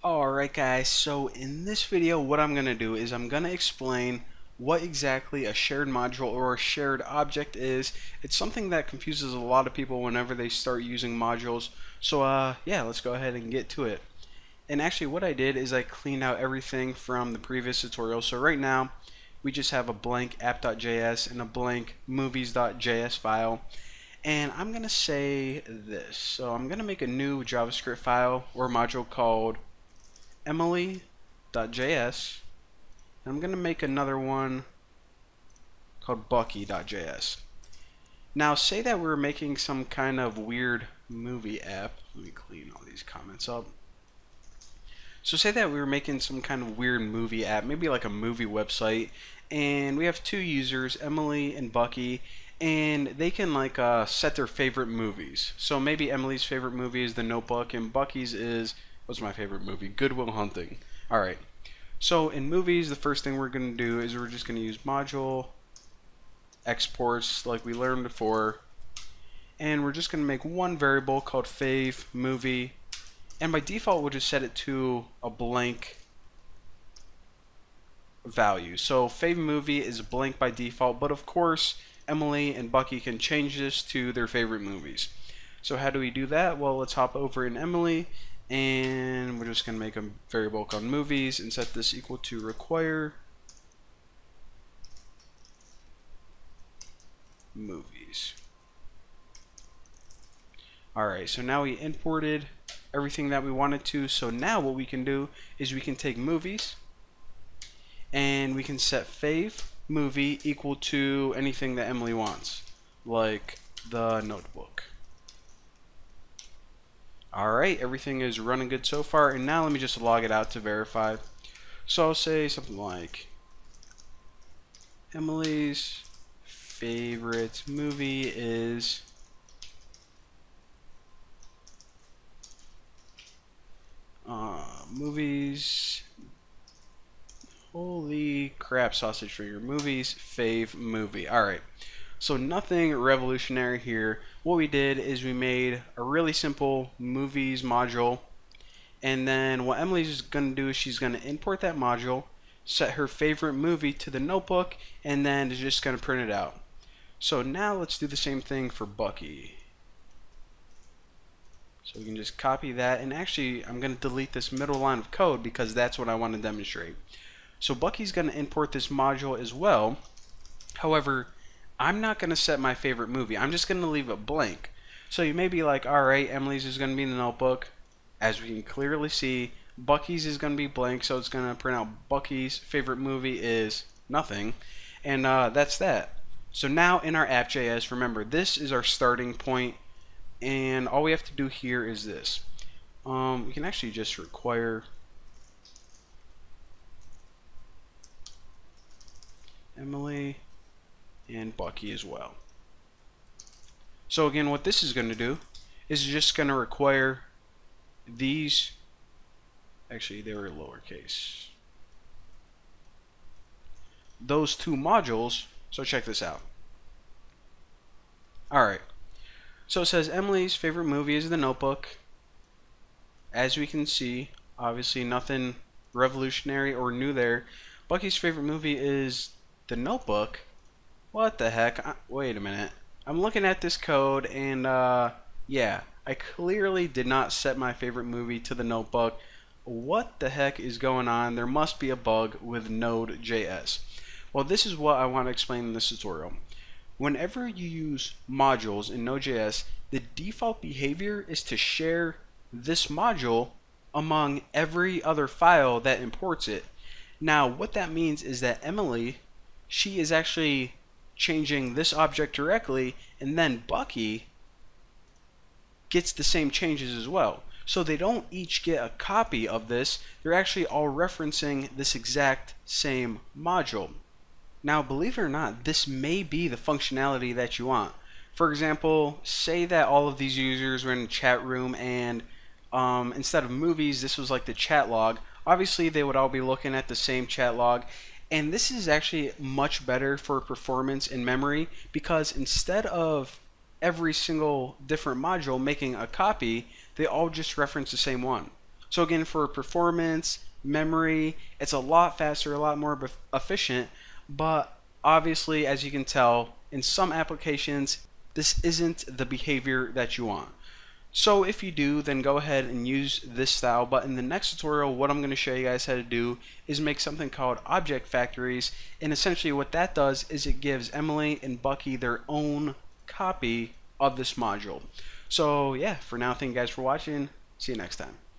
Alright guys, so in this video what I'm going to do is I'm going to explain what exactly a shared module or a shared object is. It's something that confuses a lot of people whenever they start using modules. So yeah, let's go ahead and get to it. And actually what I did is I cleaned out everything from the previous tutorial. So right now we just have a blank app.js and a blank movies.js file. And I'm going to say this. So I'm going to make a new JavaScript file or module called Emily.js. I'm going to make another one called Bucky.js. Now say that we're making some kind of weird movie app. Let me clean all these comments up. So say that we were making some kind of weird movie app, maybe like a movie website, and we have two users, Emily and Bucky, and they can like set their favorite movies. So maybe Emily's favorite movie is The Notebook and Bucky's is, what's my favorite movie? Good Will Hunting. Alright, so in movies the first thing we're going to do is we're just going to use module exports like we learned before, and we're just going to make one variable called fave movie, and by default we'll just set it to a blank value. So fave movie is blank by default, but of course Emily and Bucky can change this to their favorite movies. So how do we do that? Well, let's hop over in Emily and we're just going to make a variable called movies and set this equal to require movies. Alright, so now we imported everything that we wanted to. So now what we can do is we can take movies and we can set fave movie equal to anything that Emily wants, like The Notebook. Alright, everything is running good so far, and now let me just log it out to verify. So I'll say something like Emily's favorite movie is movies. Holy crap, sausage finger. Movies fave movie. Alright, so nothing revolutionary here. What we did is we made a really simple movies module, and then what Emily's going to do is she's going to import that module, set her favorite movie to the notebook, and then it's just going to print it out. So now let's do the same thing for Bucky. So we can just copy that, and actually I'm going to delete this middle line of code because that's what I want to demonstrate. So Bucky's going to import this module as well. However, I'm not going to set my favorite movie. I'm just going to leave it blank. So you may be like, alright, Emily's is going to be in the notebook. As we can clearly see, Bucky's is going to be blank, so it's going to print out Bucky's favorite movie is nothing. And that's that. So now in our app.js, remember, this is our starting point, and all we have to do here is this. We can actually just require Emily and Bucky as well. So again, what this is going to do is just going to require these, actually they were lowercase, those two modules. So check this out. Alright, so it says Emily's favorite movie is The Notebook. As we can see, obviously nothing revolutionary or new there. Bucky's favorite movie is The Notebook. What the heck? Wait a minute. I'm looking at this code and yeah, I clearly did not set my favorite movie to The Notebook. What the heck is going on? There must be a bug with Node.js. Well, this is what I want to explain in this tutorial. Whenever you use modules in Node.js, the default behavior is to share this module among every other file that imports it. Now, what that means is that Emily, she is actually changing this object directly, and then Bucky gets the same changes as well. So they don't each get a copy of this, they're actually all referencing this exact same module. Now, believe it or not, this may be the functionality that you want. For example, say that all of these users were in a chat room and instead of movies, this was like the chat log. Obviously, they would all be looking at the same chat log. And this is actually much better for performance and memory because instead of every single different module making a copy, they all just reference the same one. So again, for performance, memory, it's a lot faster, a lot more efficient, but obviously, as you can tell, in some applications, this isn't the behavior that you want. So if you do, then go ahead and use this style. But in the next tutorial, what I'm going to show you guys how to do is make something called object factories. And essentially what that does is it gives Emily and Bucky their own copy of this module. So yeah, for now, thank you guys for watching. See you next time.